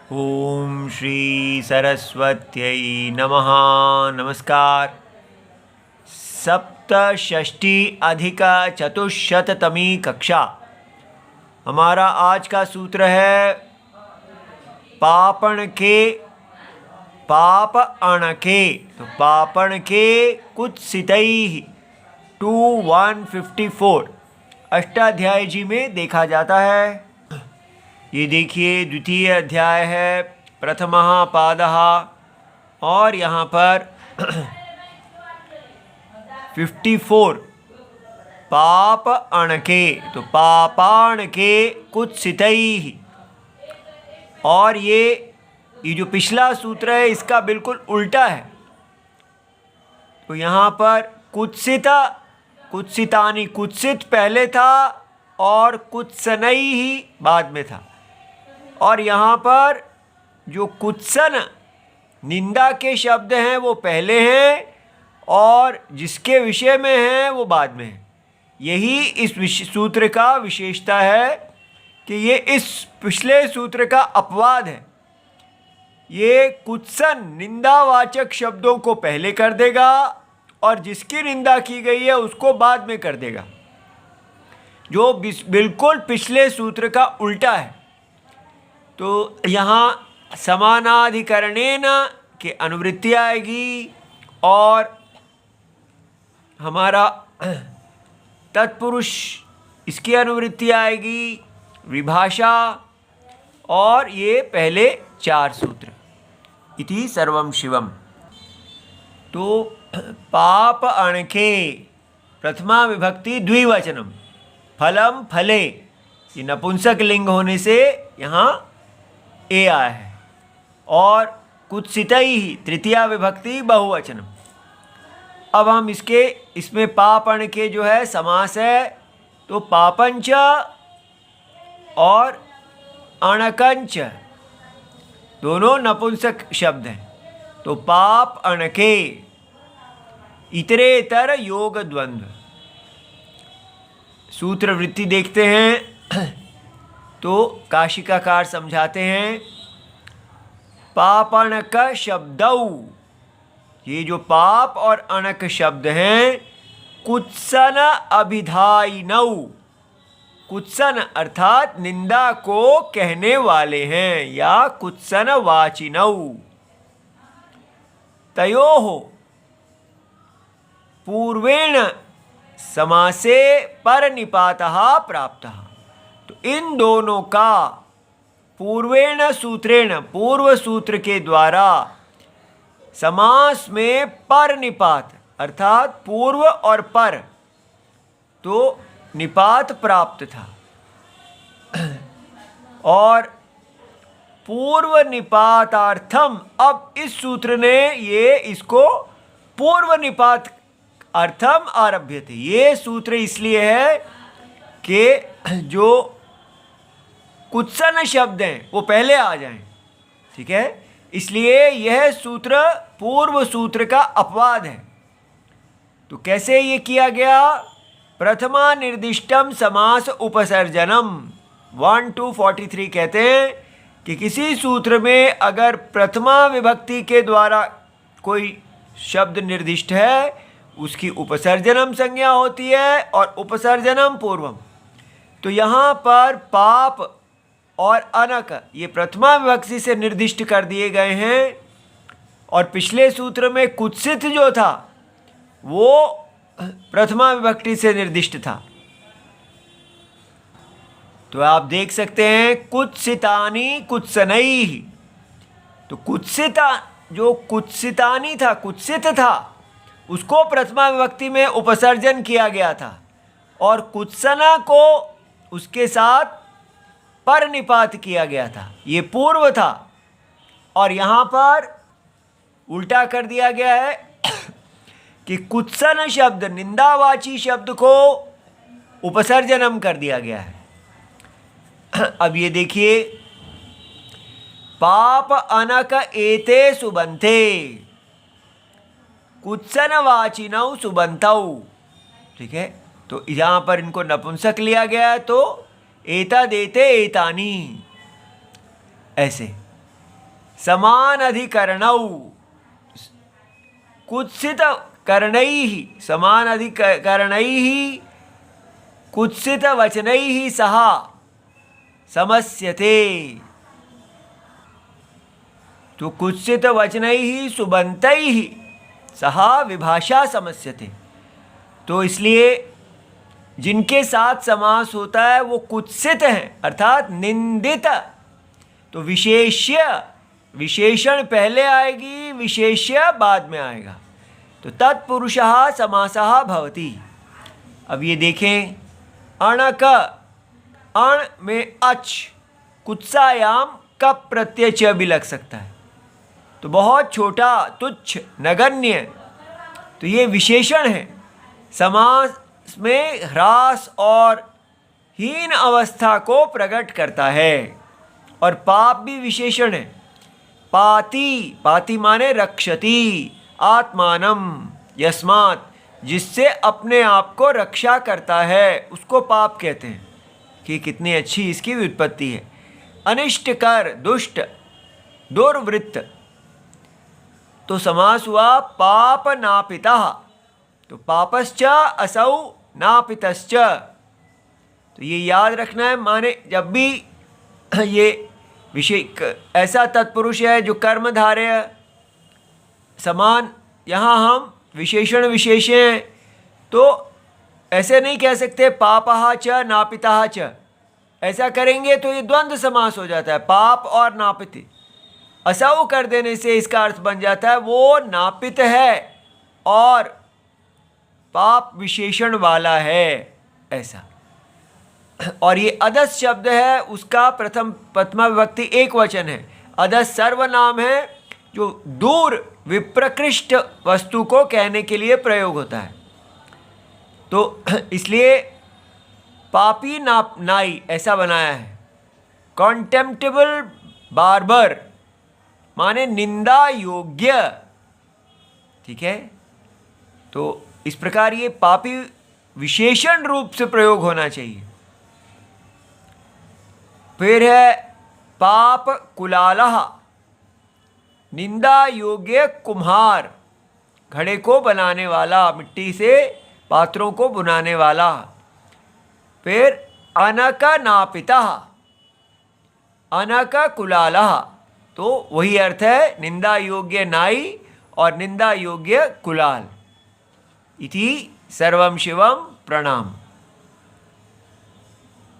ओम श्री सरस्वत्यै नमः। नमस्कार। सप्तषष्टि अधिक चतुश्शततमी कक्षा। हमारा आज का सूत्र है पापण के पाप अणके। तो पापण के कुत्सितैः 2154 अष्टाध्यायी जी में देखा जाता है। ये देखिए द्वितीय अध्याय है, प्रथमः पादः, और यहाँ पर 54 पाप अणके। तो पापाण के कुत्सितैः। और ये जो पिछला सूत्र है इसका बिल्कुल उल्टा है। तो यहाँ पर कुत्सितानि, कुत्सित पहले था और कुत्सनैः बाद में था। और यहाँ पर जो कुत्सन निंदा के शब्द हैं वो पहले हैं और जिसके विषय में हैं वो बाद में है। यही इस सूत्र का विशेषता है कि ये इस पिछले सूत्र का अपवाद है। ये कुत्सन निंदावाचक शब्दों को पहले कर देगा और जिसकी निंदा की गई है उसको बाद में कर देगा, जो बिल्कुल पिछले सूत्र का उल्टा है। तो यहाँ समानाधिकरणेन के अनुवृत्ति आएगी और हमारा तत्पुरुष इसकी अनुवृत्ति आएगी, विभाषा, और ये पहले चार सूत्र। इति सर्वं शिवम। तो पाप अणके प्रथमा विभक्ति द्विवचनम, फलम फले, ये नपुंसक लिंग होने से यहाँ ए आया है। और कुत्सितैः तृतीया विभक्ति बहुवचनम। अब हम इसमें पापण के जो है समास है, तो पापंच और अणकंच दोनों नपुंसक शब्द हैं। तो पाप अणके इतरेतर योग द्वंद्व। सूत्र वृत्ति देखते हैं तो काशिकाकार समझाते हैं, पापणक शब्दौ, ये जो पाप और अणक शब्द हैं, कुत्सन अभिधायिनौ, कुत्सन अर्थात निंदा को कहने वाले हैं, या कुत्सन वाचिनौ। तयोः पूर्वेण समासे परनिपातः प्राप्तः। तो इन दोनों का पूर्वेण सूत्रेण, पूर्व सूत्र के द्वारा समास में पर निपात अर्थात पूर्व और पर, तो निपात प्राप्त था। और पूर्व निपातार्थम, अब इस सूत्र ने इसको पूर्व निपात अर्थम आरभ्य थे। ये सूत्र इसलिए है कि जो कुत्सन शब्द हैं वो पहले आ जाएं, ठीक है। इसलिए यह सूत्र पूर्व सूत्र का अपवाद है। तो कैसे ये किया गया? प्रथमा निर्दिष्टम समास उपसर्जनम 1243 कहते हैं कि किसी सूत्र में अगर प्रथमा विभक्ति के द्वारा कोई शब्द निर्दिष्ट है, उसकी उपसर्जनम संज्ञा होती है और उपसर्जनम पूर्वम। तो यहाँ पर पाप और अनक ये प्रथमा विभक्ति से निर्दिष्ट कर दिए गए हैं, और पिछले सूत्र में कुत्सित जो था वो प्रथमा विभक्ति से निर्दिष्ट था। तो आप देख सकते हैं कुत्सितानि कुत्सनैः। तो कुत्सिता, जो कुत्सितानि था, कुत्सित था, उसको प्रथमा विभक्ति में उपसर्जन किया गया था, और कुत्सना को उसके साथ पर निपात किया गया था। ये पूर्व था, और यहाँ पर उल्टा कर दिया गया है कि कुत्सन शब्द, निंदावाची शब्द को उपसर्जनम कर दिया गया है। अब ये देखिए, पाप अनक एते सुबंते, कुत्सन वाचिनौ सुबंतौ, ठीक है। तो यहाँ पर इनको नपुंसक लिया गया है, तो एता देते एतानी, ऐसे। समान अधिकरणौ, कुत्सित करणैः, समान अधिकरणैः कुत्सित वचनैः सह समस्यते। तो कुत्सित वचनैः सुबन्तैः सह विभाषा समस्यते। तो इसलिए जिनके साथ समास होता है वो कुत्सित हैं, अर्थात निंदित। तो विशेष्य, विशेषण पहले आएगी, विशेष्य बाद में आएगा। तो तत्पुरुषः समासः भवति। अब ये देखें, अणक, अण में अच, कुत्सायाम कप प्रत्यय च भी लग सकता है। तो बहुत छोटा, तुच्छ, नगण्य, तो ये विशेषण है। समास में ह्रास और हीन अवस्था को प्रकट करता है। और पाप भी विशेषण है। पाति, पाति माने रक्षति, आत्मानम, यस्मात्, जिससे अपने आप को रक्षा करता है, उसको पाप कहते हैं। कि कितनी अच्छी इसकी व्युत्पत्ति है। अनिष्टकर, दुष्ट, दुर्वृत्त। तो समास हुआ पाप नापितः। तो पापश्च असौ नापितश्च। तो ये याद रखना है। माने जब भी ये विषय ऐसा तत्पुरुष है जो कर्मधारय समान, यहाँ हम विशेषण विशेष हैं, तो ऐसे नहीं कह सकते पापः च नापितः च। ऐसा करेंगे तो ये द्वंद्व समास हो जाता है, पाप और नापित। असौ कर देने से इसका अर्थ बन जाता है वो नापित है और पाप विशेषण वाला है, ऐसा। और ये अदस शब्द है, उसका प्रथमा विभक्ति एक वचन है। अदस सर्वनाम है जो दूर विप्रकृष्ट वस्तु को कहने के लिए प्रयोग होता है। तो इसलिए पापी नाई ऐसा बनाया है। कॉन्टेम्प्टेबल बार्बर माने निंदा योग्य, ठीक है। तो इस प्रकार ये पापी विशेषण रूप से प्रयोग होना चाहिए। फिर है पाप कुलालः, निंदा योग्य कुम्हार, घड़े को बनाने वाला, मिट्टी से पात्रों को बुनाने वाला। फिर अनक नापितः, अनक कुलालः, तो वही अर्थ है निंदा योग्य नाई और निंदा योग्य कुलाल। इति सर्वं शिवं प्रणाम।